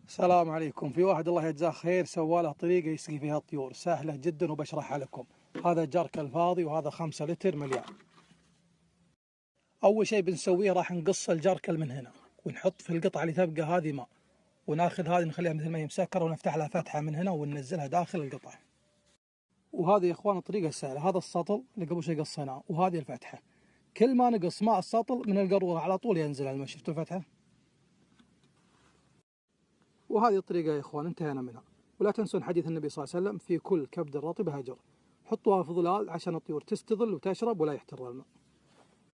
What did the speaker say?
السلام عليكم. في واحد الله يجزاه خير سوى له طريقة يسقي فيها الطيور سهلة جدا وبشرحها لكم. هذا جرك الفاضي وهذا 5 لتر مليان. أول شيء بنسويه راح نقص الجركل من هنا ونحط في القطعة اللي تبقى هذه ماء، وناخذ هذه نخليها مثل ما هي مسكرة ونفتح لها فتحة من هنا وننزلها داخل القطعة. وهذه يا إخوان الطريقة السهلة. هذا السطل اللي قبل شوي قصيناه وهذه الفتحة. كل ما نقص ماء السطل من القارورة على طول ينزل الماء. شفتوا الفتحة؟ وهذه الطريقة يا إخوان انتهينا منها. ولا تنسون حديث النبي صلى الله عليه وسلم: في كل كبد رطب هجر. حطوها في ظلال عشان الطيور تستظل وتشرب ولا يحتر الماء.